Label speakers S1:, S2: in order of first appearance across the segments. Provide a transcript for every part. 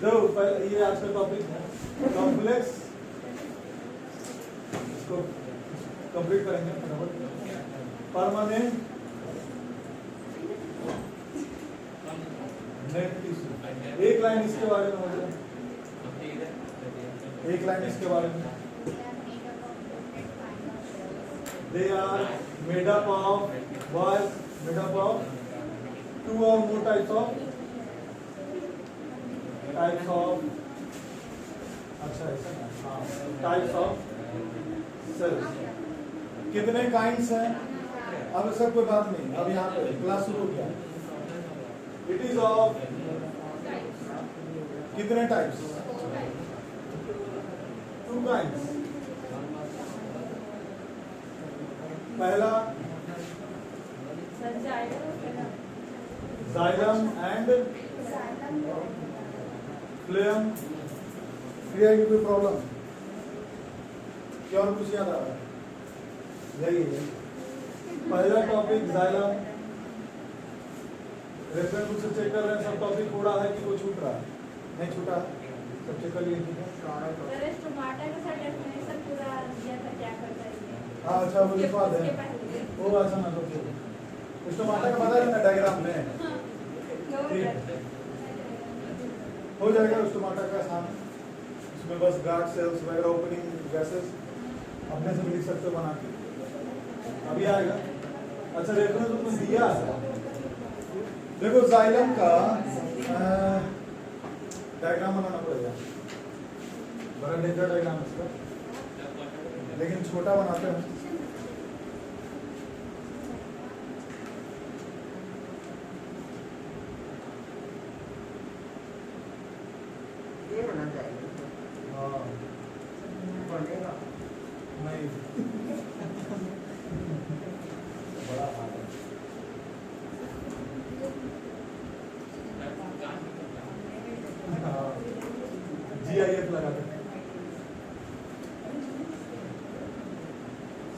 S1: देखो पहले ये आज का टॉपिक है कॉम्प्लेक्स, इसको कंप्लीट करेंगे फटाफट। परमानेंट नेट टिश्यू, एक लाइन इसके बारे में हो जाए, एक लाइन इसके बारे में। They are made up of what? Made up of two or more types of अच्छा ऐसा ना, हाँ, types of cells। कितने kinds हैं? अब सब कोई बात नहीं, अब यहाँ पे क्लास शुरू हो गया। It is of कितने types? Two kinds। पहला जाइलम एंड फ्लेम। क्लियर है? कोई प्रॉब्लम क्या और कुछ याद आ रहा है? यही है पहला टॉपिक जाइलम। रेफरेंस बुक से चेक कर रहे हैं सब टॉपिक थोड़ा है कि वो छूट रहा है? नहीं छूटा, सब चेक कर लिए ठीक है। हाँ अच्छा वो लिखवा दे, वो अच्छा ना तो उस टमाटर का बता देना डायग्राम में, ठीक हो जाएगा उस टमाटर का आसान। उसमें बस गार्ड सेल्स वगैरह ओपनिंग गैसेस अपने से भी लिख सकते हो बना के, अभी आएगा। अच्छा रेफरेंस बुक में दिया है, देखो जाइलम का डायग्राम बनाना पड़ेगा, बड़ा डेंजर डायग्राम इसका, लेकिन छोटा बनाते हैं।
S2: ये होना चाहिए।
S1: हाँ
S2: बढ़ेगा
S1: नहीं बड़ा हाथ है। GIF लगा दे,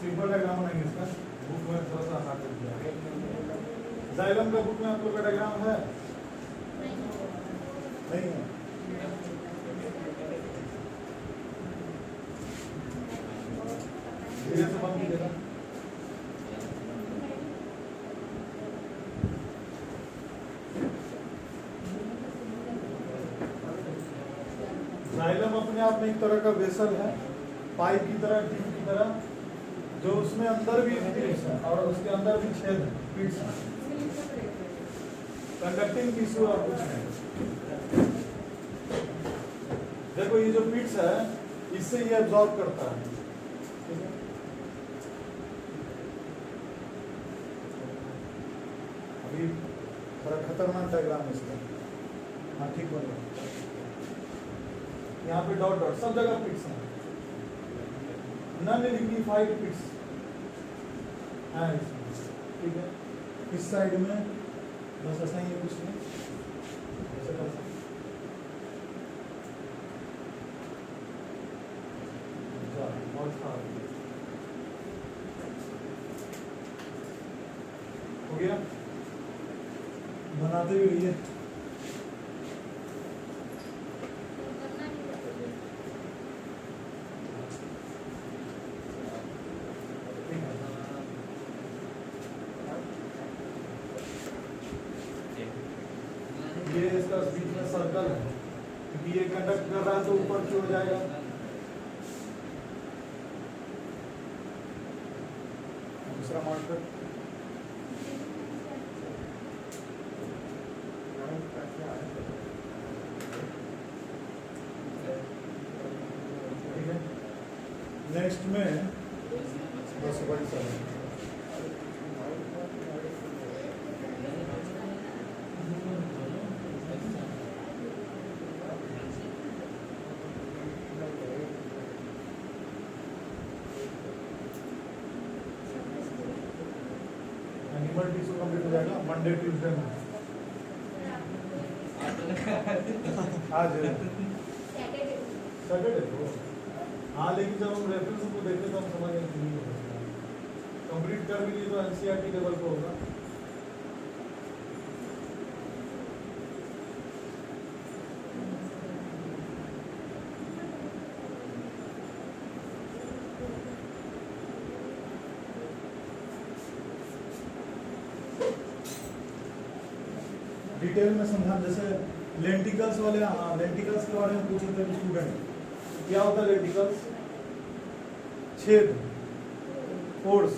S1: सिंपल डायग्राम बनाएंगे इसका, बुक में थोड़ा सा आसान कर दिया। जाइलम का बुक में आप लोग का डायग्राम है? नहीं है? धीरे से बंद कीजिएगा। जाइलम अपने आप में एक तरह का वेसल है, पाइप की तरह, ट्यूब की तरह, जो उसमें अंदर भी पिट्स है और उसके अंदर भी छेद है, पिट्स है। कंडक्टिंग टिश्यू और कुछ नहीं। देखो ये जो पिट्स है इससे ये एब्जॉर्ब करता है, ठीक है? अभी थोड़ा खतरनाक डायग्राम है इसका, हाँ ठीक बन गया। यहाँ पे डॉट डॉट सब जगह पिट्स हैं, नॉन लिक्विफाइड पिट्स हैं इसमें, ठीक है? इस साइड में बस ऐसा ही है, कुछ नहीं ऐसे कर सकते। हो गया, बनाते भी रहिए। ये इसका बीच में सर्कल है, क्योंकि ये कंडक्ट कर रहा है तो ऊपर की ओर जाएगा। दूसरा मार्कर ठीक है। नेक्स्ट में बस वही सब है। एनिमल टिश्यू कंप्लीट हो जाएगा मंडे ट्यूसडे में, आज सैटरडे को। हाँ लेकिन जब हम रेफरेंस को देखते तो हम समझ गए कि नहीं हो सकता, कंप्लीट कर भी लिए तो एनसीईआरटी लेवल को होगा। डिटेल में समझा, जैसे लेंटिकल्स वाले, हाँ लेंटिकल्स के बारे में पूछे थे स्टूडेंट, क्या होता है लेंटिकल्स? छेद, पोर्स,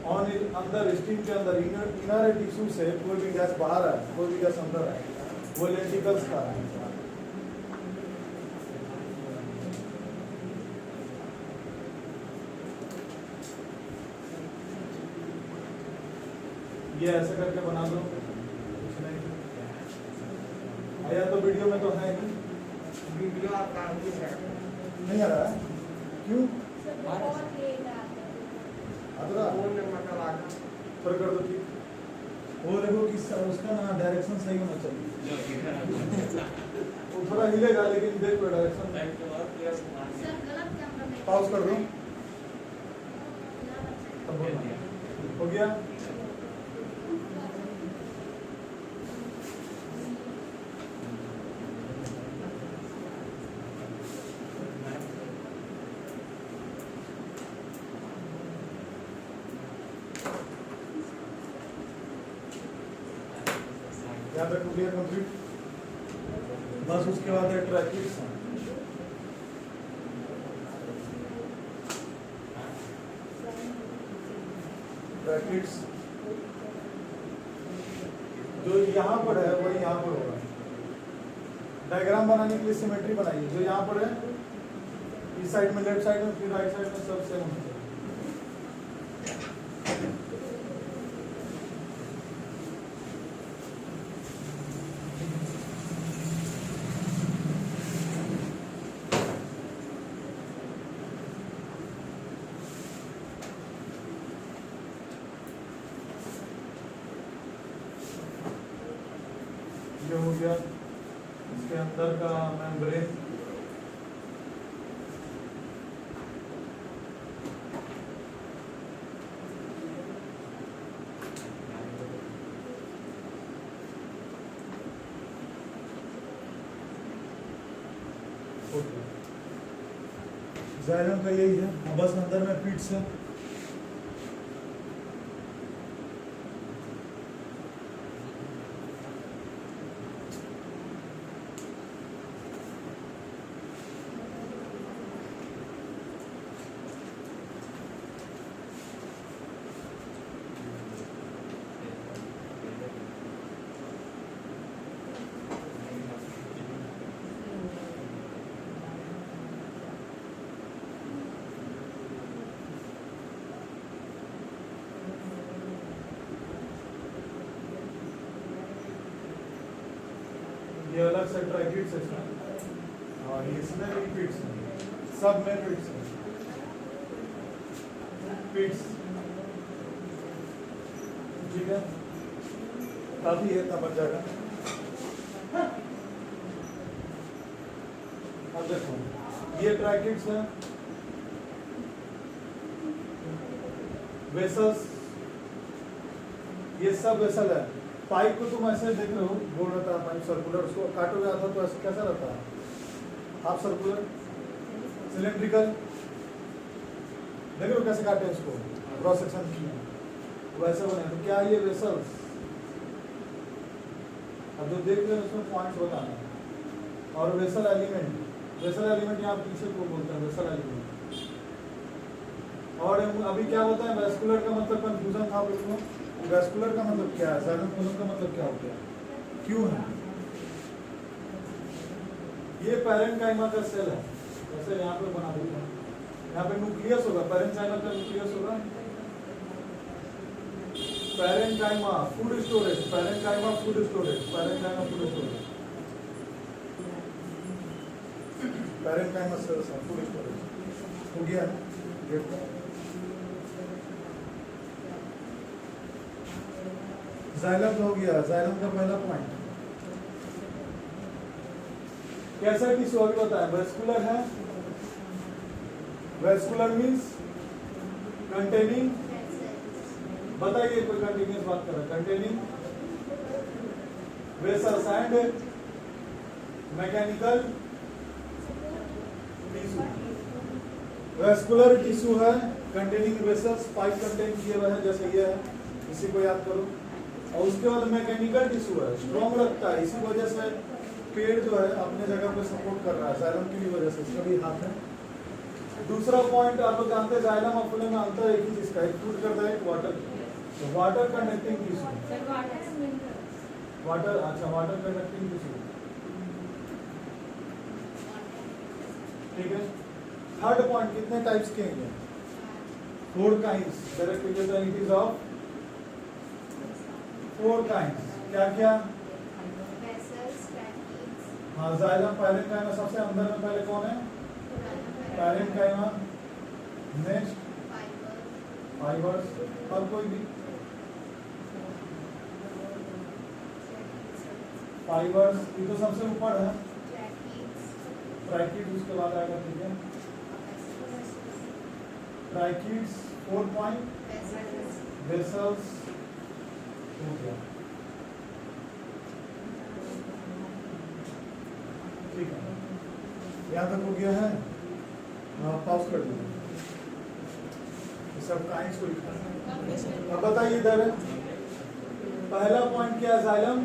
S1: ऑन अंदर स्टीम के अंदर इनर टिश्यू से कोई भी गैस बाहर है, कोई भी गैस अंदर है, वो लेंटिकल्स का है। ये ऐसे करके बना दो, कुछ नहीं आया तो वीडियो में तो है ही
S2: वीडियो आपका
S1: नहीं आ रहा है, क्यों? अदरा
S2: फोन नंबर का बात
S1: पर कर दो ठीक। वो देखो कि उसका ना डायरेक्शन सही होना चाहिए, वो थोड़ा हिलेगा लेकिन देखो डायरेक्शन। पॉज कर दो, तब हो गया। यहाँ पे क्लियर कंप्लीट, बस उसके बाद है ट्रैकिट्स। ट्रैकिट्स जो यहाँ पर है वही यहाँ पर होगा। डायग्राम बनाने के लिए सिमेट्री बनाइए, जो यहाँ पर है इस साइड में लेफ्ट साइड में, फिर राइट साइड में सब सेम होना चाहिए। ये हो गया इसके अंदर का मेम्ब्रेन। जाइलम का यही है, बस अंदर में पिट्स है। ये अलग से ट्रैकिट्स है और इसमें भी पिट्स है, सब में पिट्स है। पिट्स ठीक है, काफी है, इतना बच जाएगा। अब देखो ये ट्रैकिट्स है, वेसल्स, ये सब वेसल है। पाइप को तुम ऐसे देख रहे हो, गोल रहता है पाइप सर्कुलर, उसको काटोगे आता तो ऐसे कैसा रहता है? हाफ सर्कुलर, सिलेंड्रिकल, देख रहे हो कैसे काटे उसको, क्रॉस सेक्शन किया वैसे बने। तो क्या ये वेसल्स? अब जो देख रहे हैं उसमें पॉइंट्स बताना है। और वेसल एलिमेंट, वेसल एलिमेंट यहाँ पीछे को बोलते हैं वेसल एलिमेंट। और अभी क्या होता है, वेस्कुलर का मतलब कंफ्यूजन था उसमें। वेस्कुलर का मतलब क्या है, जाइलम कोलम का मतलब क्या होता है, क्यों है? ये पैरेन्काइमा का सेल है, जैसे यहाँ पे बना देते हैं। यहाँ पे न्यूक्लियस होगा, पैरेन्काइमा का न्यूक्लियस होगा। Parenchyma food storage, parenchyma food storage, parenchyma food storage, parenchyma sales है, फूड स्टोरेज हो गया। जाइलम हो गया, जाइलम का पहला पॉइंट। कैसा टिश्यू अभी बताया, वेस्कुलर है। वेस्कुलर मींस कंटेनिंग, बताइए कोई कंटिन्यूअस बात कर रहा है, containing vessels and mechanical tissue. Vascular tissue है कंटेनिंग वेसल्स, पाइप कंटेन किए हुए हैं, जैसे ये है, इसी को याद करो। और उसके बाद मैकेनिकल टिश्यू है, स्ट्रॉन्ग रखता है, इसी वजह से पेड़ जो है अपने जगह पे सपोर्ट कर रहा है जाइलम की भी वजह से, इसका भी हाथ है। दूसरा पॉइंट आप लोग जानते हैं जाइलम और फ्लोएम में अंतर एक ही चीज का, एक फूड करता है एक वाटर, तो वाटर कंडक्टिंग टिश्यू, वाटर, अच्छा वाटर कंडक्टिंग टिश्यू, ठीक है। थर्ड पॉइंट, कितने टाइप्स के हैं? 4 kinds, characteristics of 4 kinds, क्या क्या? हाँ, जाइलम पैरेन्काइमा सबसे अंदर में पहले कौन है? पैरेन्काइमा, नेक्स्ट फाइबर्स, और कोई भी फाइबर्स, ये तो सबसे ऊपर है, ट्रैकिड्स उसके बाद आएगा, ठीक है। ट्रैकिड्स, 4 पॉइंट, वेसल्स हो गया, ठीक है, यहाँ तक हो गया है। पॉज कर दीजिए, सब काइंड्स को लिखा है। अब बताइए इधर पहला पॉइंट क्या है? Xylem,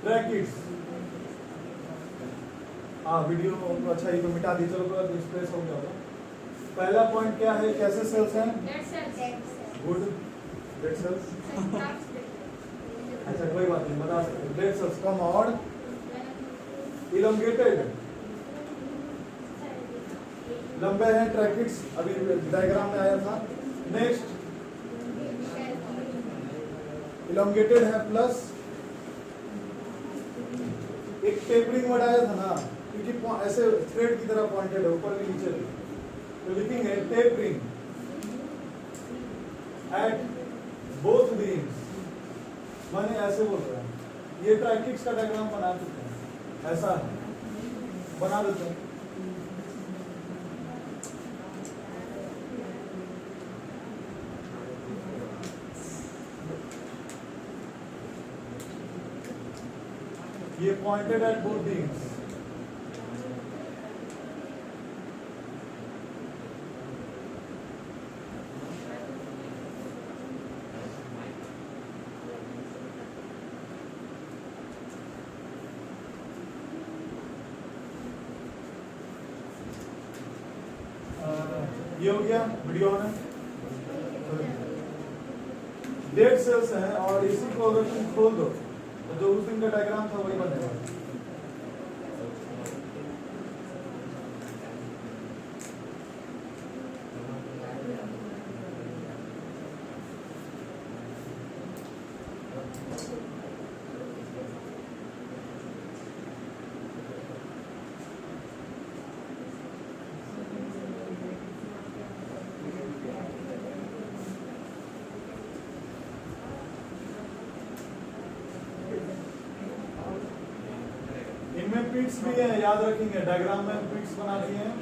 S1: tracheids. हाँ, वीडियो अच्छा ये तो मिटा दीजिए, चलो डिस्प्लेस हो गया होगा। पहला पॉइंट क्या है? कैसे सेल्स हैं? गुड, डेड सेल्स, अच्छा कोई बात नहीं, बता सकते। डेड सेल्स कम और इलोंगेटेड, लंबे हैं ट्रैकिड्स, अभी डायग्राम में आया था। नेक्स्ट इलोंगेटेड है, प्लस एक टेपरिंग वर्ड आया था ना, क्योंकि ऐसे थ्रेड की तरह पॉइंटेड है ऊपर भी नीचे भी, तो लिखेंगे टेपरिंग एट बोथ बीम्स, माने ऐसे बोल रहे हैं। ये ट्रैकिड्स का डायग्राम बना चुके हैं, ऐसा है, बना देते हैं। ये पॉइंटेड एट बोथ बीम्स, ये हो गया। वीडियो ऑन है। डेड सेल्स हैं और इसी को अगर तुम खोल दो तो जो उस दिन का डायग्राम था वही बनेगा। इनमें पिट्स भी है, याद रखेंगे, डायग्राम में पिट्स बना दिए हैं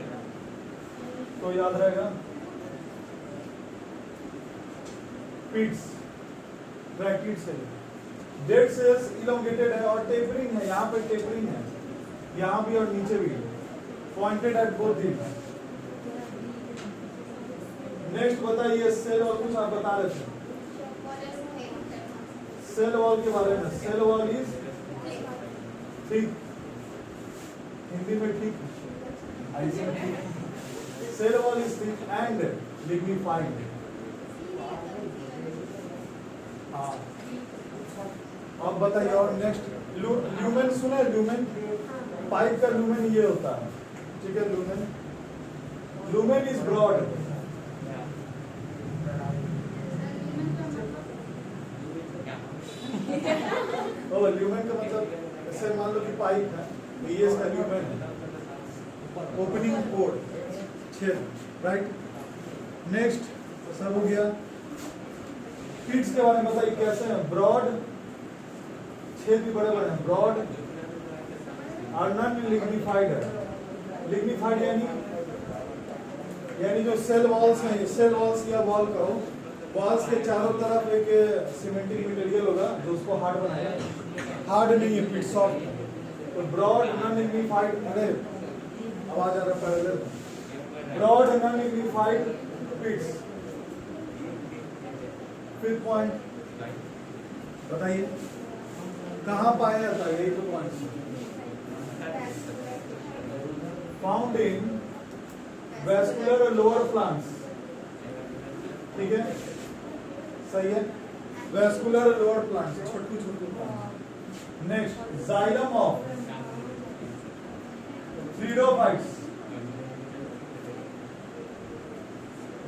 S1: तो याद रहेगा। पिट्स ब्रैकेट्स है। डेड सेल्स इलोंगेटेड है और टेपरिंग है, यहाँ पे टेपरिंग है, यहाँ भी और नीचे भी, pointed at both ends. Next बताइए सेल वॉल, कुछ आप बता रहे थे सेल वॉल के बारे में। Cell wall is thick, Hindi में ठीक, ऐसे ठीक। Cell wall is thick and lignified. हाँ, अब बताइए। और नेक्स्ट ल्यूमेन सुने? ल्यूमेन, पाइप का ल्यूमेन ये होता है, ठीक है। Lumen, lumen is broad. ओ, ल्यूमेन का मतलब ऐसे मान लो कि पाइप है, ये इसका ल्यूमेन है, ओपनिंग पोर्ट, छेद, राइट। नेक्स्ट सब हो गया। पिट्स के बारे में बताइए कैसे हैं? ब्रॉड, छेद भी बड़े बड़े हैं, ब्रॉड और नॉन लिग्निफाइड है। लिग्निफाइड यानी जो सेल वॉल्स हैं, सेल वॉल्स या वॉल कहो, वॉल्स के चारों तरफ एक सीमेंटिंग मटेरियल होगा जो उसको हार्ड बनाएगा। हार्ड नहीं है, पिट सॉफ्ट है। तो ब्रॉड नॉन लिग्निफाइड, अरे आवाज आ रहा है, broad non lignified pits. Fifth point बताइए कहाँ पाया जाता है, यही तो point. Found in vascular lower plants, ठीक है, सही है, वैस्कुलर लोअर प्लांट्स, छोटू छोटू plants. Next, xylem of pteridophytes,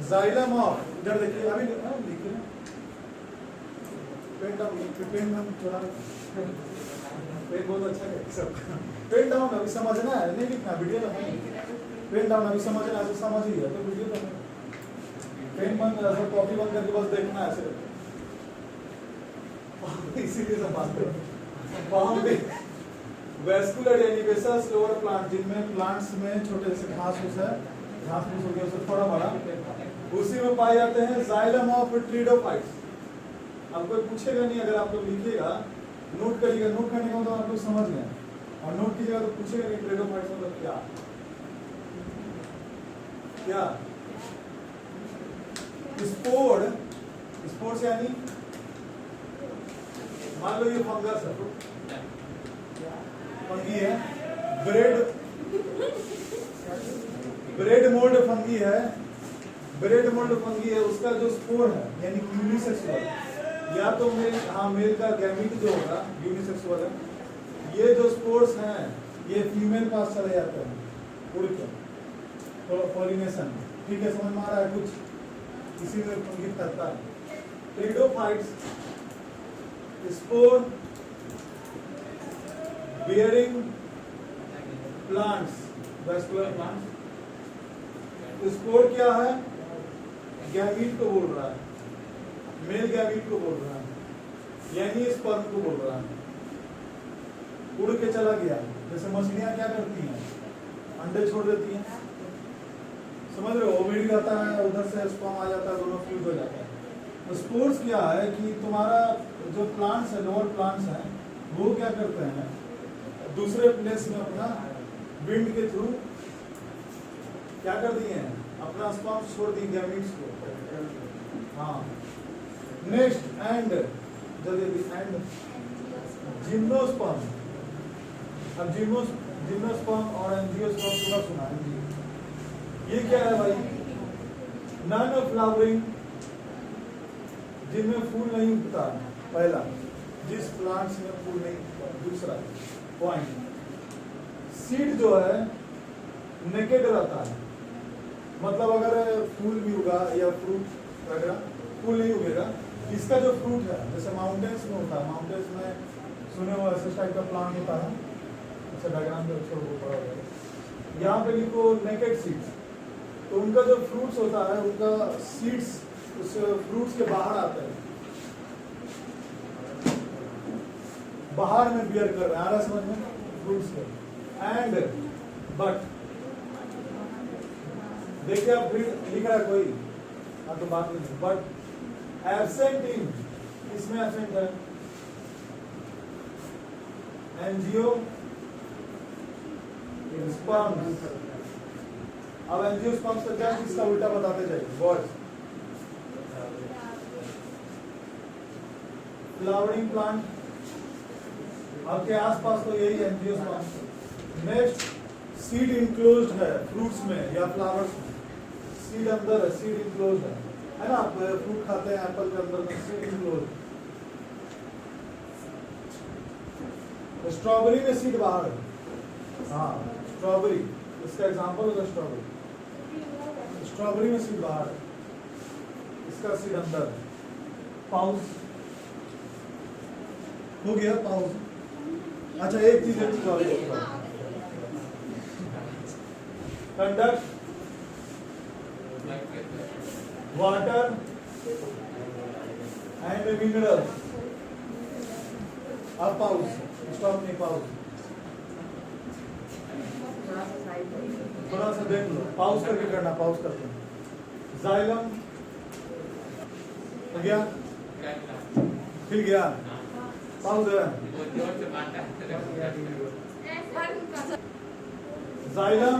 S1: xylem of, इधर देखिए, अभी लिखिए पेन डाउन, पेन हम थोड़ा पेन बहुत अच्छा है सब, पेन डाउन अभी समझना है, नहीं लिखना, वीडियो तो है, पेन डाउन अभी समझना है, तो समझ ही है तो वीडियो तो है, पेन बंद, ऐसे कॉपी बंद करके बस देखना है ऐसे, इसीलिए सब बात करो। वैस्कुलर यानी वेसल्स लोअर प्लांट, जिनमें प्लांट्स में छोटे से घास फूस है, घास फूस हो गया उससे थोड़ा बड़ा, उसी में पाए जाते हैं जाइलम ऑफ ट्रीडोफाइट्स। अब कोई पूछेगा नहीं, अगर आप लोग लिखिएगा, नोट करिएगा, नोट करने का मतलब आप लोग समझ गए, और नोट कीजिएगा तो पूछेगा कि ट्रीडोफाइट्स मतलब क्या क्या। स्पोर्स यानी मान लो ये फंगस है, फंगी है, ब्रेड मोल्ड फंगी है, ब्रेड मोल्ड फंगी है, उसका जो स्पोर है यानी यूनिसेक्सुअल, या तो मेल का गैमीट जो होगा यूनिसेक्सुअल है, ये जो स्पोर्स हैं ये फीमेल पास चले जाते हैं उड़ के, पॉलिनेशन, ठीक है, समझ में आ रहा है कुछ, इसी में फंगित करता है। Pteridophytes spore bearing plants, vascular plants, spore क्या है, गैमीट को बोल रहा है, मेल गैमीट को बोल रहा है, यानी स्पर्म को बोल रहा है, उड़ के चला गया। जैसे मछलियां क्या करती हैं, अंडे छोड़ देती हैं, समझ रहे हो, ओविड आता है, उधर से स्पर्म आ जाता है, दोनों फ्यूज हो जाता है। तो स्पोर्स क्या है कि तुम्हारा जो प्लांट्स है, लोअर प्लांट्स हैं, वो क्या करते हैं, दूसरे प्लेस में अपना विंड के थ्रू क्या कर दिए हैं, अपना स्पर्म छोड़ दिए गैमीट्स को। हाँ, नेक्स्ट एंड, जल्दी एंड जिम्नोस्पर्म। अब जिम्नोस्पर्म और एंजियोस्पर्म सुना है, ये क्या है भाई, नॉन फ्लावरिंग, जिनमें फूल नहीं उगता, पहला, जिस प्लांट्स में फूल नहीं उगता। दूसरा पॉइंट, सीड जो है नेकेड रहता है, मतलब अगर फूल भी उगा या फ्रूट वगैरह, फूल नहीं उगेगा। इसका जो फ्रूट है, जैसे माउंटेन्स में होता है, माउंटेन्स में सुने हुआ ऐसे टाइप का प्लांट होता है, अच्छा डायग्राम पे छोड़ को पड़ा हुआ है, यहाँ पे लिखो नेकेड सीड्स, तो उनका जो फ्रूट्स होता है, उनका सीड्स उस फ्रूट्स के बाहर आते हैं, बाहर में बियर कर रहे हैं, आ रहा समझ में, फ्रूट्स के। एंड बट देखिए आप फिर लिख रहा है कोई, हाँ तो बात नहीं, बट एब्सेंट इन, इसमें एब्सेंट है एंजियोस्पर्म्स। अब एंजियोस्पर्म्स का क्या, इसका उल्टा बताते जाइए, वर्ड्स, फ्लावरिंग प्लांट, आपके आसपास तो यही एंजियोस्पर्म। नेक्स्ट, सीड इनक्लोज्ड है फ्रूट्स में या फ्लावर्स में, सीड अंदर है, सीड इनक्लोज्ड है ना, आप फ्रूट खाते हैं एप्पल के अंदर में सीड इनक्लोज्ड। स्ट्रॉबेरी में सीड बाहर है, हाँ स्ट्रॉबेरी, इसका एग्जांपल होगा स्ट्रॉबेरी, स्ट्रॉबेरी में सीड बाहर है, इसका सीड अंदर है। पाउस हो गया, पाउस। अच्छा एक चीज और, कंडक्ट वाटर एंड मिनरल्स। अब पाउस, स्टॉप नहीं, पाउस थोड़ा सा देख लो, पाउस करके करना, पाउस करके। जाइलम हो गया, हिल गया, पाउस है। जाइलम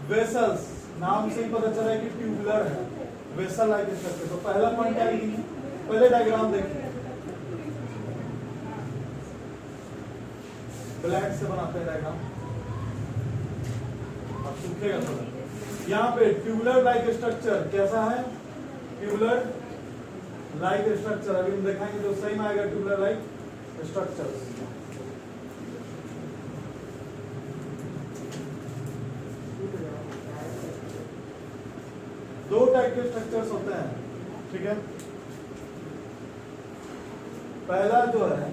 S1: वेसल्स, नाम से ही पता चला है कि ट्यूबुलर है, वेसल लाइक स्ट्रक्चर। तो पहला पॉइंट क्या लिखेंगे, पहले डायग्राम देखिए, ब्लैक से बनाते हैं डायग्राम, अब सूखेगा थोड़ा। यहाँ पे ट्यूबुलर लाइक स्ट्रक्चर कैसा है, ट्यूबुलर लाइक स्ट्रक्चर अभी हम दिखाएंगे तो सही में आएगा ट्यूबुलर लाइक स्ट्रक्चर्स। दो टाइप के स्ट्रक्चर्स होते हैं, ठीक है। पहला जो है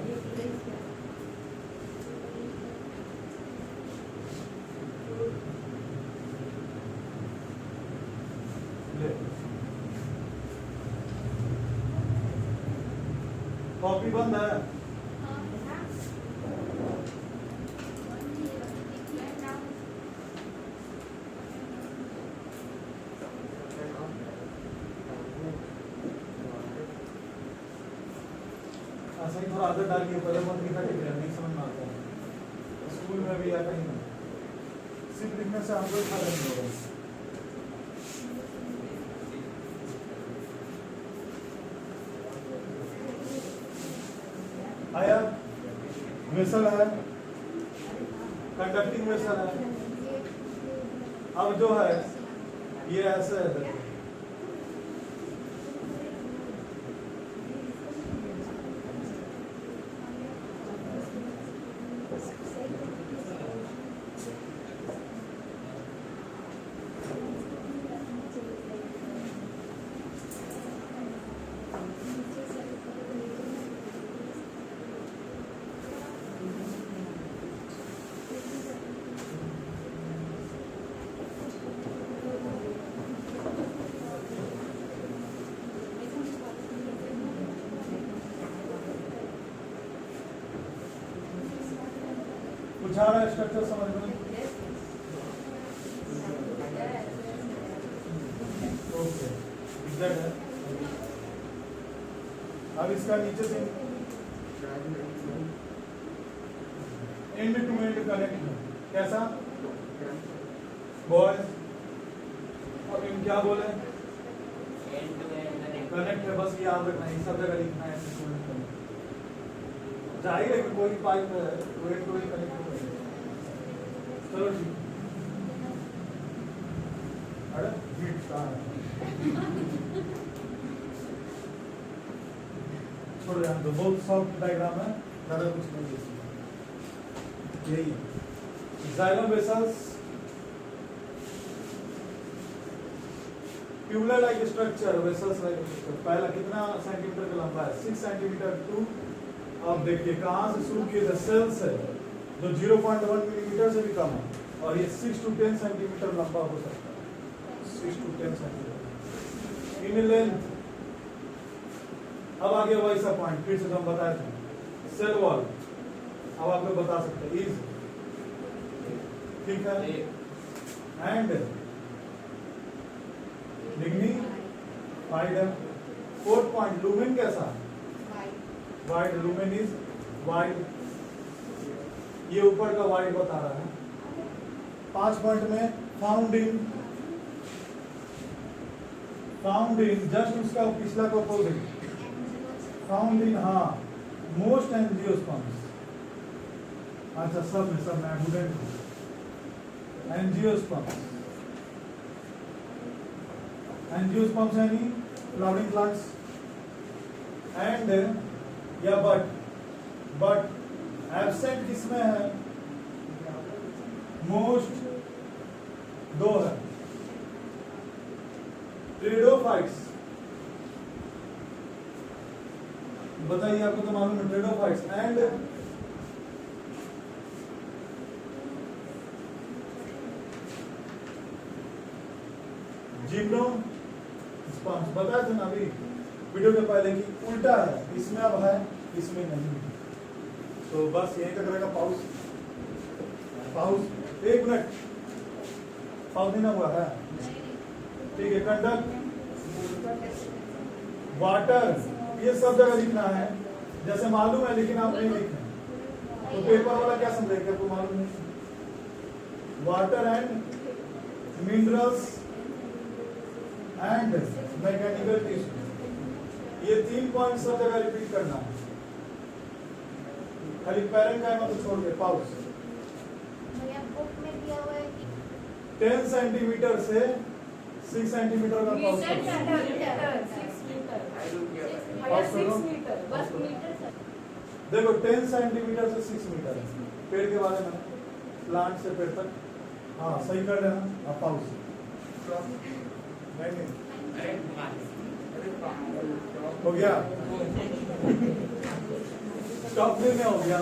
S1: कॉपी बंद है, ऐसा ही थोड़ा आदत डालिए, पहले मत लिखा ठीक है, नहीं समझ में आता है। स्कूल में भी या कहीं में सिर्फ लिखने से हमको फायदा नहीं होगा। आया वेसल है, कंडक्टिंग वेसल है। अब जो है ये ऐसे है, कुछ आ रहा है स्ट्रक्चर समझ में? ओके, एग्जैक्ट है। अब इसका नीचे से एंड टू एंड कनेक्ट कैसा बॉयज, अब इन क्या बोले कनेक्ट है, बस याद रखना है, सब जगह लिखना है। जाहिर है कि कोई पाइप है कोई कनेक्ट हो, चलो ठीक। अरे छोड़ रहे हैं तो बहुत सॉफ्ट डायग्राम है, ज्यादा कुछ नहीं है। यही xylem vessels, tubular like structure, vessels like structure. पहला कितना सेंटीमीटर का लंबा है, 6 सेंटीमीटर टू, अब देखिए कहां से शुरू किए थे, सेल्स है जो 0.1 मिलीमीटर से भी कम है, और ये 6 to 10 सेंटीमीटर लंबा हो सकता है, 6 to 10 सेंटीमीटर इन लेंथ। अब आगे वही सा पॉइंट फिर से हम बताए थे, सेल वॉल। अब आप लोग बता सकते हैं इज, ठीक है, and dignified. Fourth point lumen कैसा, वाइड, लुमेन इज वाइड, ये ऊपर का वाइड बता रहा है। 5 पॉइंट में फाउंड इन जस्ट उसका पिछला का अपोजिट, फाउंड इन, हाँ मोस्ट एंजियोस्पर्म्स। अच्छा सब में एंजियोस्पर्म्स, एंजियोस्पर्म्स यानी फ्लावरिंग प्लांट्स, एंड या बट एब्सेंट किसमें है, मोस्ट दो है, ट्रेडोफाइट्स। बताइए, आपको तो मालूम है ट्रेडोफाइट्स, एंड जिम्नोस्पर्म्स। बताया था ना अभी वीडियो के पहले कि उल्टा है, इसमें अब है इसमें नहीं। तो बस यही तक रहेगा। पाउस 1 मिनट, पाउस नहीं हुआ है, ठीक है। कंडक्ट वाटर, ये सब जगह लिखना है, जैसे मालूम है लेकिन आप नहीं लिखना, तो पेपर वाला क्या समझेगा, आपको मालूम नहीं। Water and minerals and mechanical tissue, ये 3 पॉइंट सब जगह रिपीट करना है, खाली पैरेंकाइमा को छोड़ के। पाउस।
S3: भैया बुक में दिया हुआ है कि
S1: 10 सेंटीमीटर से 6 सेंटीमीटर का पाउस करो।
S3: बस मीटर सर।
S1: देखो 10 सेंटीमीटर से 6 मीटर है पेड़ के बारे में, प्लांट से पेड़ तक। हाँ सही कर लेना। अब पाउस। नहीं हो गया, स्टॉप में हो गया।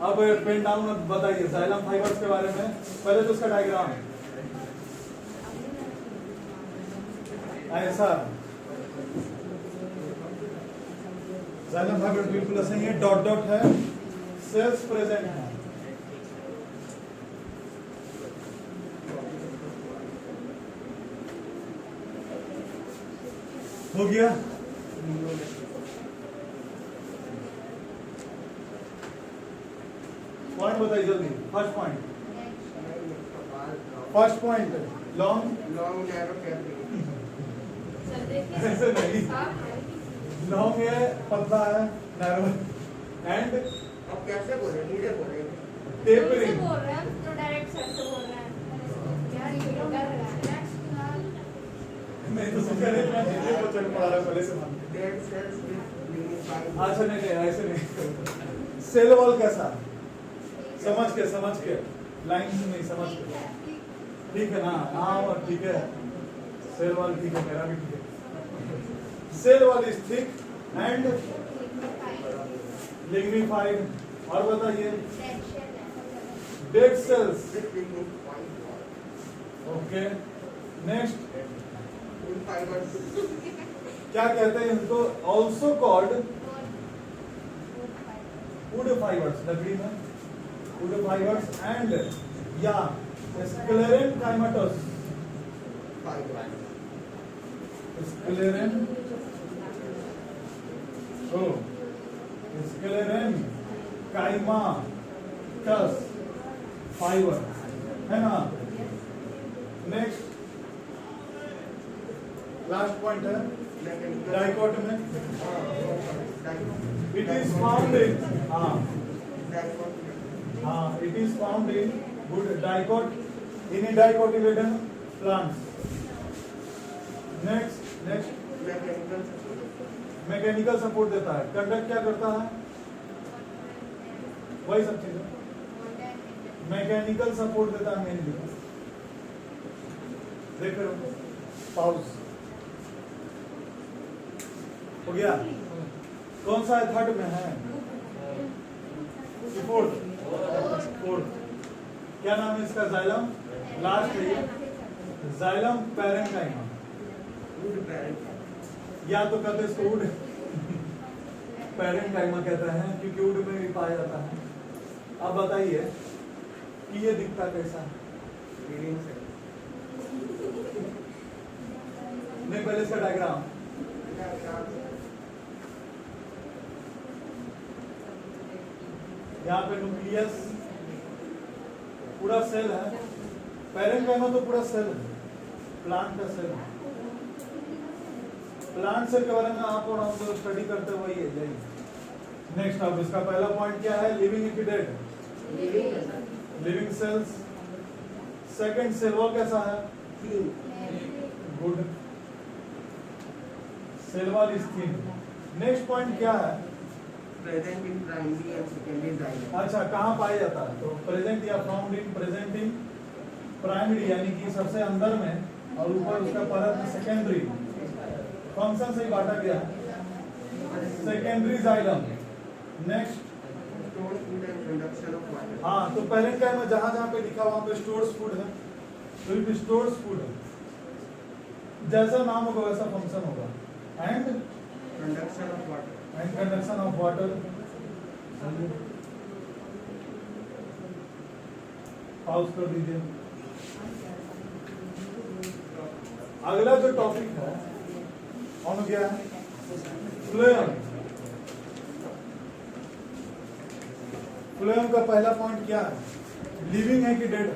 S1: अब पेन डाउन बताइए जाइलम फाइबर्स के बारे में। पहले तो उसका डायग्राम ऐसा, जाइलम फाइबर बिल्कुल ऐसे ही है, डॉट डॉट है, सेल्स प्रेजेंट है। हो गया। पॉइंट बताइए जल्दी। First point, first point long ऐसे नहीं, लॉन्ग है, पतला है, नैरो एंड
S2: अब कैसे बोले, नीचे बोले
S1: टेपरिंग।
S3: बोल रहे हैं तो डायरेक्ट सर से बोल रहे हैं यार, ये कर रहा है।
S1: मैं तो समझा नहीं, मैं हिंदी को चल पड़ा रहा पहले से मान।
S2: Dead cells with unified.
S1: अच्छा नहीं ऐसे नहीं। सेल वॉल कैसा, समझ के लाइन से नहीं, समझ के। ठीक है ना? हाँ ठीक है, सेल वॉल ठीक है, मेरा भी ठीक है। Cell wall is thick and lignified. और बताइए डेड सेल्स। ओके नेक्स्ट, क्या कहते हैं इनको? ऑल्सो कॉल्ड वुड फाइबर्स, लकड़ी में वुड फाइबर्स एंड या स्क्लेरेनकाइमेटस। स्क्लेरेनकाइमेटस फाइबर है ना। नेक्स्ट लास्ट पॉइंट है डाइकोट में। It is found in, it is found in good dicot in dicotyledon plants. Next mechanical support देता है। कंडक्ट क्या करता है? वही सब चीजें मैकेनिकल सपोर्ट देता है मेनली। देख रहे हो? पाउस हो गया। कौन सा है? थर्ड में है, फोर्थ। क्या नाम है इसका? जाइलम। लास्ट है ये जाइलम पैरेंकाइमा, या तो कहते हैं इसको वुड पैरेंकाइमा कहते हैं क्योंकि वुड में भी पाया जाता है। अब बताइए कि ये दिखता कैसा है? नहीं, पहले इसका डायग्राम। यहाँ पे न्यूक्लियस पूरा सेल है, पैरेंकाइमा तो पूरा सेल है, प्लांट का सेल है। प्लांट सेल के बारे में आप और हम जो स्टडी करते हैं वही है, यही। नेक्स्ट, अब इसका पहला पॉइंट क्या है? लिविंग की dead, living cells. Second, cell wall कैसा है? Good, cell wall is thin. Next point क्या है?
S2: Present in primary and secondary xylem.
S1: अच्छा, कहाँ पाया जाता है? तो प्रेजेंट या found in, present in primary यानी कि सबसे अंदर में, और ऊपर उसका परत में सेकेंडरी। फंक्शन से ही बांटा गया है। Secondary xylem. Next,
S2: store food and conduction of water.
S1: हाँ, तो पैरेंकाइमा में जहाँ जहाँ पे लिखा वहाँ पे स्टोर्स फूड है, तो ये स्टोर्स फूड है। जैसा नाम होगा वैसा फंक्शन होगा। And
S2: conduction of water.
S1: And conduction of water. Pause कर दीजिए। अगला जो टॉपिक है कौन गया है? फ्लोएम। फ्लोएम का पहला पॉइंट क्या है? लिविंग है कि डेड है?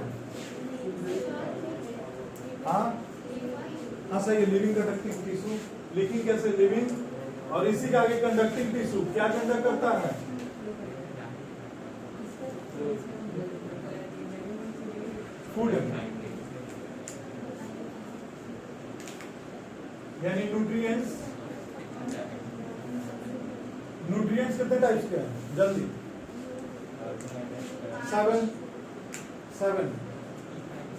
S1: हाँ सही है, लिविंग कंडक्टिंग टिश्यू। लिविंग कैसे? लिविंग और इसी का आगे कंडक्टिंग टिश्यू क्या कंडक्ट करता है? फूड, यानी न्यूट्रिएंट्स। न्यूट्रिएंट्स कितने टाइप्स के हैं? जल्दी 7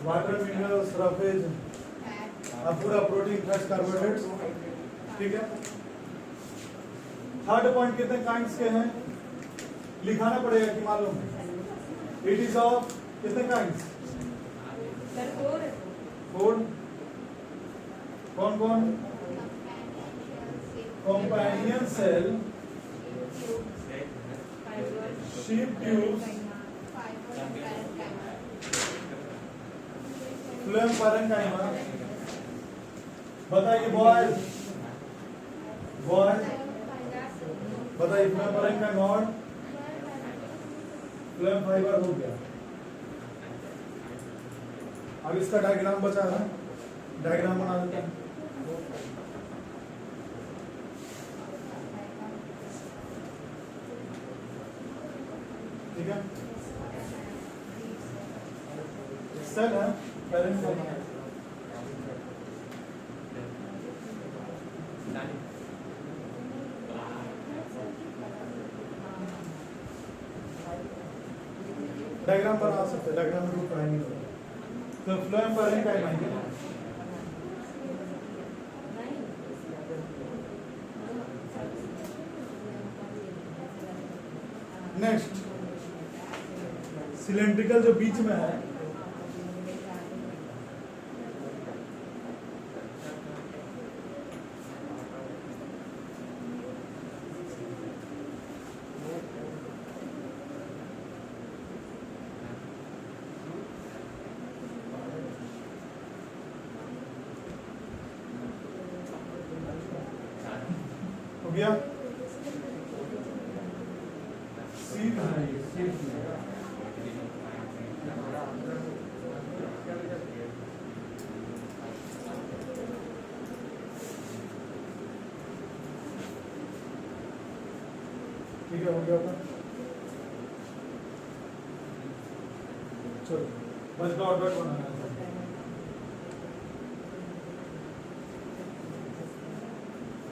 S1: वाटर, मिनरल्स, रफेज, पूरा प्रोटीन, फैट्स, कार्बोहाइड्रेट्स, ठीक है। थर्ड पॉइंट कितने काइंड्स के हैं लिखाना पड़ेगा कि मालूम? इट इज ऑफ कितने काइंड्स? 4। कौन कौन? Companion cell, sieve tubes, phloem parenchyma. बताइए बॉयज, बताइए फ्लोएम पैरेन्काइमा और फ्लोएम फाइबर हो गया। अब इसका डायग्राम बचा है, डायग्राम बना देते हैं। ठीक है, सेल है पैरेन्काइमा। डायग्राम बना सकते हैं, डायग्राम में रूप नहीं होगा। तो फ्लोएम पैरेन्काइमा है। नेक्स्ट सिलेंड्रिकल जो बीच में है, हो गया सीट है, सीट ठीक है, हो गया होगा। चलो बस डॉट डॉट बनाना है।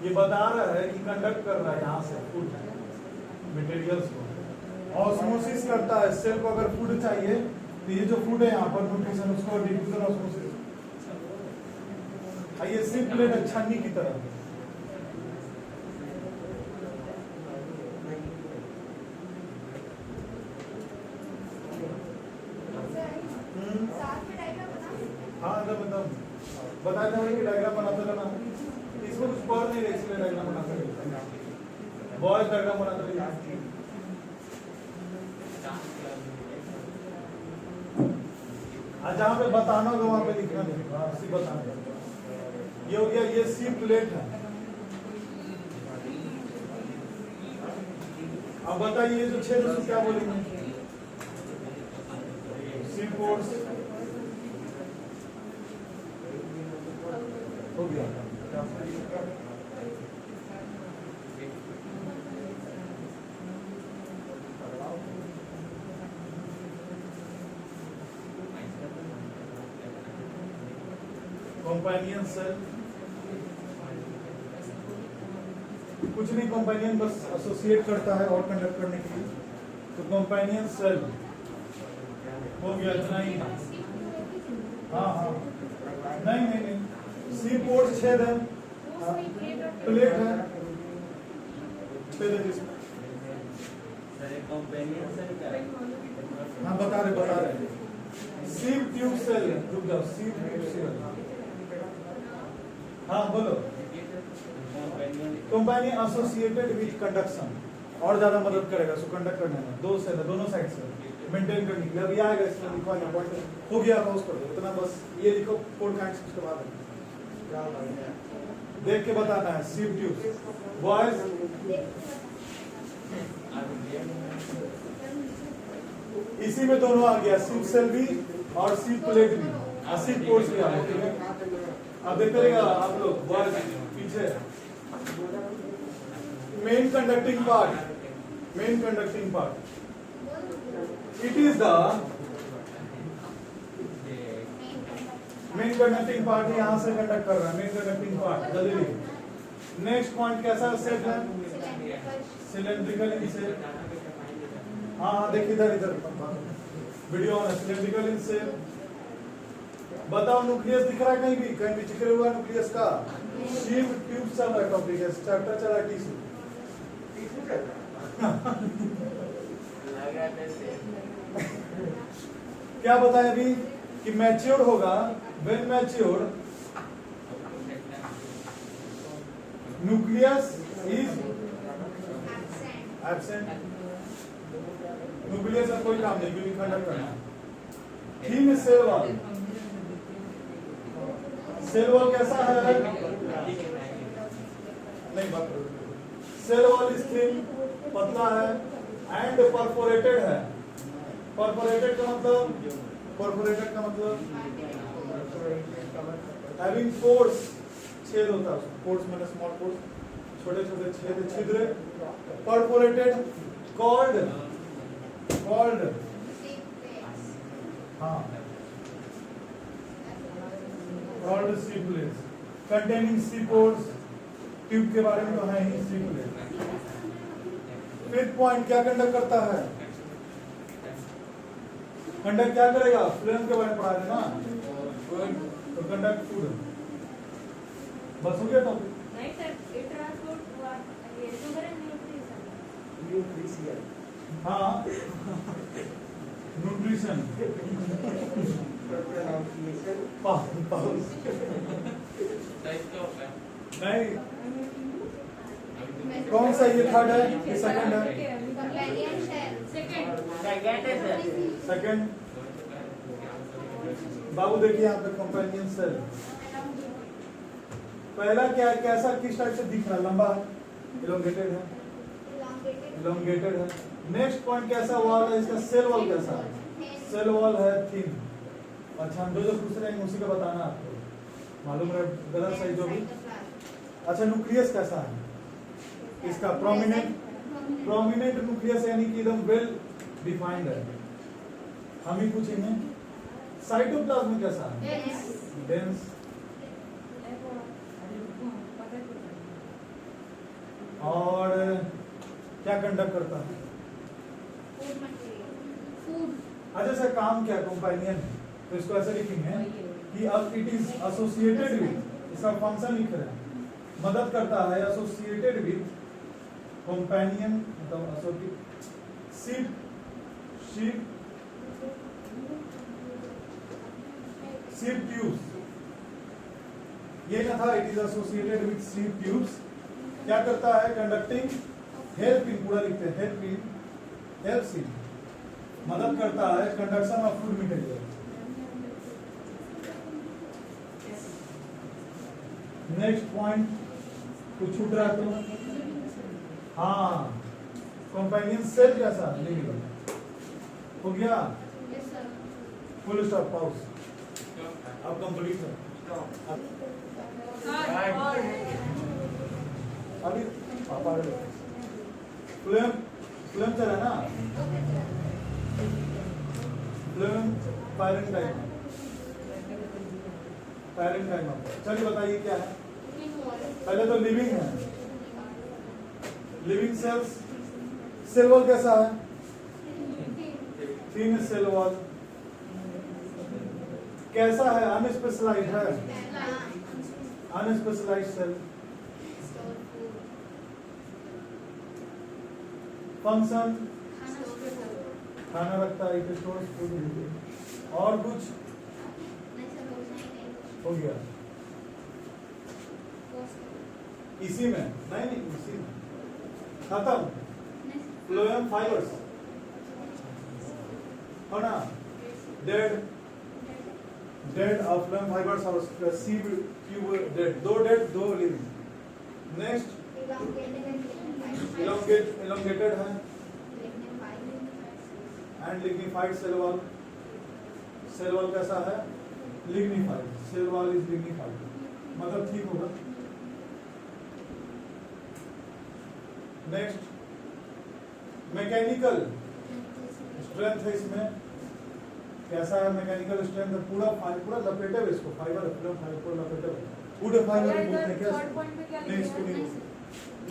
S1: ये बता रहा है कि कंडक्ट कर रहा है यहाँ से फूड मटेरियल्स को, ऑस्मोसिस करता है। सेल को अगर फूड चाहिए तो ये जो फूड है यहाँ पर न्यूट्रिशन, उसको डिफ्यूजन ऑस्मोसिस। ये सिर्फ प्लेट छन्नी की तरह हाँ मतलब बताते हैं कि डायग्राम बनाते रहना। इसको कुछ पढ़ नहीं रहे इसलिए डायग्राम बनाते रहे, बॉयज डायग्राम बनाते रहे। जहाँ पे बताना होगा वहाँ पे लिखना नहीं, सी बताना। ये हो गया, ये सी प्लेट है। अब बताइए ये जो छेद उसको क्या बोलेंगे? सी पोर्स हो गया। कंपेनियन सेल कुछ नहीं, कंपेनियन बस एसोसिएट करता है और कंडक्ट करने के लिए। तो कंपेनियन सेल हो गया, इतना ही। हाँ हाँ नहीं नहीं नहीं, सी पोर्ट छेद है, प्लेट है, छेद है जिसमें। हाँ बता रहे सीप ट्यूब सेल, रुक जाओ, सीप ट्यूब सेल। हाँ बोलो। कंपेनियन एसोसिएटेड विद कंडक्शन, और ज्यादा मदद करेगा सो कंडक्ट करने में। दो सेल है, दोनों साइड से मेंटेन करने के लिए। अभी आएगा इसमें लिखवा पॉइंट हो गया, पाउस कर दो इतना बस। ये लिखो 4 काइंड्स, उसके बाद देख के बताना है। सीप ट्यूब बॉयज, इसी में दोनों आ गया, सीप सेल भी और सीप प्लेट भी, सीप पोर्स भी आ गया। ठीक है, अब देखते रहेगा आप लोग बॉयज पीछे। main conducting part. Main conducting part. It is the main conducting part यहाँ से कंडक्ट कर रहा है, मेन कंडक्टिंग पार्ट। जल्दी लिखिए। नेक्स्ट पॉइंट कैसा शेप है? Cylindrical in shape. हाँ देखिए इधर वीडियो ऑन है। Cylindrical in shape. बताओ न्यूक्लियस दिख रहा है कहीं भी? कहीं भी जिक्र हुआ न्यूक्लियस का? शीव ट्यूब चल रहा है, टॉपिक है, चैप्टर चल रहा है टिश्यू। क्या बताया अभी कि मैच्योर होगा? When mature nucleus is absent. Nucleus का कोई काम नहीं क्योंकि कंडक्ट करना। थीन सेल वॉल। सेल वॉल कैसा है? नहीं बात करो। सेल वॉल इज थिन, पतला है एंड परफोरेटेड है। परफोरेटेड का मतलब हैविंग पोर्स, छेद होता है। पोर्स मतलब स्मॉल पोर्स, छोटे छोटे छेद, छिद्र। परफोरेटेड कॉल्ड हाँ कॉल्ड सी प्लेट्स कंटेनिंग सी पोर्स। ट्यूब के बारे में तो है ही सी प्लेट। फिफ्थ पॉइंट क्या कंडक्ट करता है? कंडक्ट क्या करेगा? फ्लेम के बारे में पढ़ा देना। तो कंडक्ट फूड। बस हो गया तो
S3: नहीं सर, ये ट्रांसपोर्ट हुआ ये शुगर एंड न्यूट्रिशन।
S1: हाँ न्यूट्रिशन नहीं। कौन सा ये थर्ड है ये सेकंड है? सेकंड। बाबू देखिए यहाँ पे कंपेनियन सेल। पहला क्या कैसा किस टाइप से दिख रहा है? लंबा है, इलोंगेटेड है, इलोंगेटेड है। नेक्स्ट पॉइंट कैसा वॉल है इसका? सेल वॉल कैसा है? सेल वॉल है थिन। अच्छा हम जो पूछ रहे हैं उसी का बताना आपको। मालूम है गलत सही जो भी। अच्छा न्यूक्लियस कैसा है इसका? प्रोमिनेंट न्यूक्लियस यानी कि एकदम वेल डिफाइंड है। हम ही पूछेंगे। साइटोप्लाज्म कैसा है? डेंस। और क्या कंडक्ट करता है? अच्छा सर काम क्या? कंपेनियन। तो इसको ऐसे लिखेंगे कि अब इट इज एसोसिएटेड विद, इसका फंक्शन लिख रहे हैं, मदद करता है एसोसिएटेड विद कंपेनियन मतलब सीड ट्यूब्स। ये क्या था? It is associated with seed tubes. क्या करता है? कंडक्टिंग हेल्पिंग, पूरा लिखते हैं हेल्प्स इन, मदद करता है conduction of food material. Next point कुछ छूट रहा तो हाँ कंपेनियन सेल कैसा? लिविंग। हो गया? Full stop, pause. अब कंप्लीट है। अभी पापा फ्लेम चला ना? फ्लेम फायरिंग टाइम चलिए बताइए क्या है? पहले तो लिविंग है। Living cells. सेल वॉल कैसा है? Thin cell wall. कैसा है? अनस्पेशलाइज्ड है, अनस्पेशलाइज्ड सेल। फंक्शन खाना रखता है, इट स्टोर्स फूड। और कुछ हो गया इसी में? नहीं इसी में खत्म। फ्लोएम फाइबर्स हो ना? डेड ऑफ फ्लोएम फाइबर्स और सी ट्यूब डेड। दो डेड दो लिविंग। नेक्स्ट elongated है and lignified cell wall. Cell wall कैसा है? Lignified. Cell wall is lignified मतलब ठीक होगा। नेक्स्ट मैकेनिकल स्ट्रेंथ है इसमें, कैसा है मैकेनिकल स्ट्रेंथ? पूरा पूरा लपेटे हुए इसको, फाइबर पूरा लपेटे हुए, पूरे फाइबर रिमूव है क्या? नहीं इसको नहीं।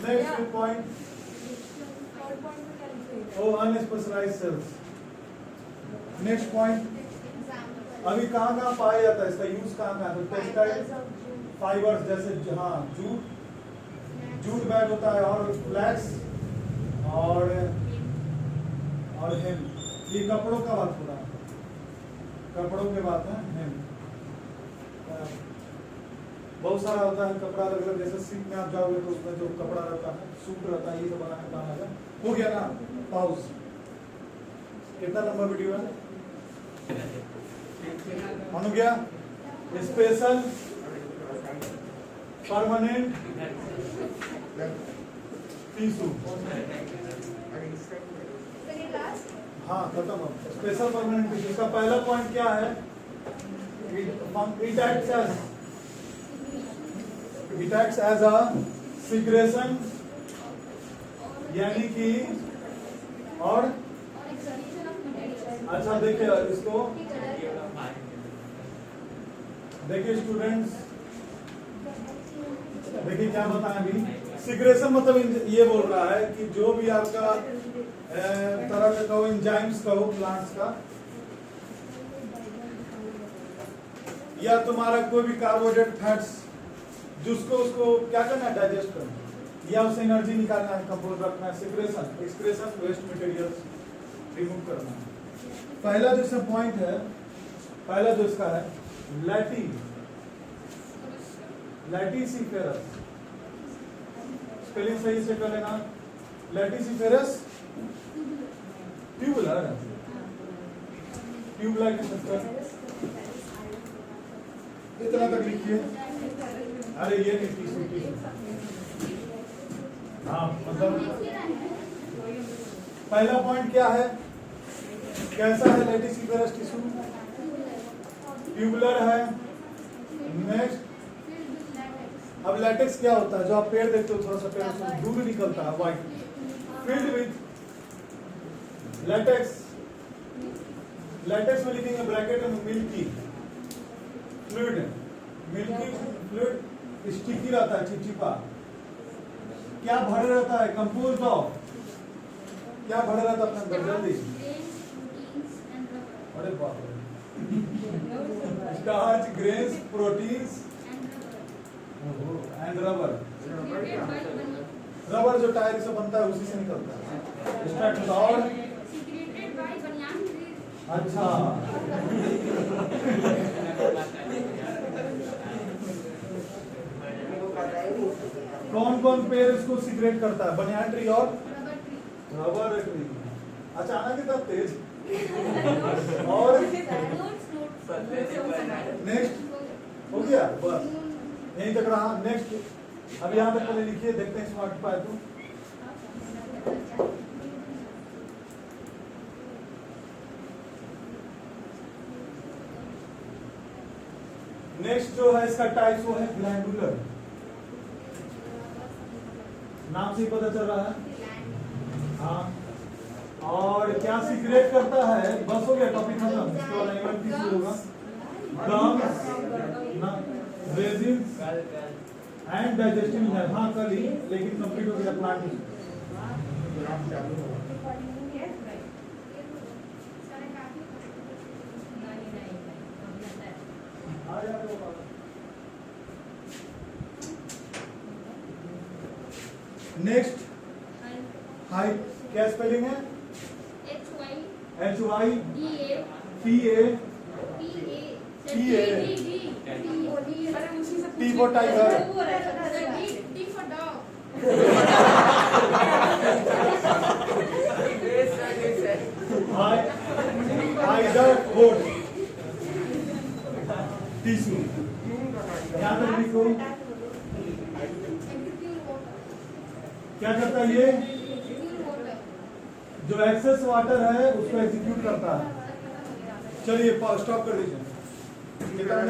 S1: नेक्स्ट पॉइंट ओ अनस्पेशलाइज्ड सेल्स। नेक्स्ट पॉइंट, अभी कहाँ पाया जाता है इसका यूज? कहाँ है? टेक्सटाइल फाइबर्स, जैसे हाँ जूट बैग होता है, और फ्लैक्स और हेम। ये कपड़ों का बात हो रहा है, कपड़ों के बात है। हेम बहुत सारा होता है कपड़ा अलग अलग, जैसे सिल्क में आप जाओगे तो उसमें जो कपड़ा रहता है, सूट रहता है, ये सब बनाने का काम है। हो गया ना? पाउज। कितना लंबा वीडियो है? हो गया। स्पेशल परमानेंट टिश्यू, हाँ खत्म हो। स्पेशल परमानेंट टिश्यू, इसका पहला पॉइंट क्या है? It acts as a secretion, यानी कि और अच्छा देखिए इसको, देखिए स्टूडेंट्स, देखिए क्या बताएं अभी। सिक्रेशन मतलब ये बोल रहा है कि जो भी आपका तरह का कहो, एंजाइम्स कहो प्लांट्स का, या तुम्हारा कोई भी कार्बोहाइड्रेट फैट्स, जिसको उसको क्या करना है? डाइजेस्ट करना, या उससे एनर्जी निकालना है, कंपोज रखना है। Secretion, excretion, waste materials remove करना है। पहला जो इसका पॉइंट है, पहला जो इसका है लैटिसिफेरस, स्पेलिंग सही से कर लेना। लैटिसिफेरस ट्यूबुलर, ट्यूबलाइट स्ट्रक्चर, इतना तक लिखिए। अरे ये नहीं टिश्यू, हाँ मतलब पहला पॉइंट क्या है? कैसा है लैटिसिफेरस टिश्यू? ट्यूबुलर है। नेक्स्ट, अब लैटेक्स क्या होता है? जो आप पेड़ देखते हो, थोड़ा सा पेड़ से दूध निकलता है white, filled with latex. Latex में लिखेंगे ब्रैकेट में milky fluid, milky fluid, sticky रहता है, चिपचिपा। क्या भरे रहता है? कंपोज्ड ऑफ, क्या भरे रहता है अपने अंदर? जल्दी, अरे बाप रे, starch, grains, proteins and rubber. Rubber जो टायर से बनता है उसी से निकलता है, स्टार्ट होता है। और अच्छा कौन कौन पेड़ इसको सीक्रेट करता है? बनियान ट्री और रबर ट्री। अचानक इतना तेज। और नेक्स्ट हो गया, बस यहीं तक रहा। नेक्स्ट, अब यहाँ तक पहले लिखिए, देखते हैं स्मार्ट पाए तो। नेक्स्ट जो है इसका टाइप वो है ग्लैंडुलर, नाम से ही पता चल रहा है। हाँ, और क्या सीक्रेट करता है? बस हो गया, टॉपिक खत्म। इसके बाद इवेंट शुरू होगा। Gums, resins and digestive enzyme, हाँ कल ही, लेकिन कंप्लीट हो गया प्लांट। नेक्स्ट, हाई, क्या स्पेलिंग है? HY T for tiger, Ider goat, tissue. यहाँ तक लिखो। क्या करता है ये? जो एक्सेस वाटर है उसको एग्जीक्यूट करता है। चलिए स्टॉप कर दीजिए।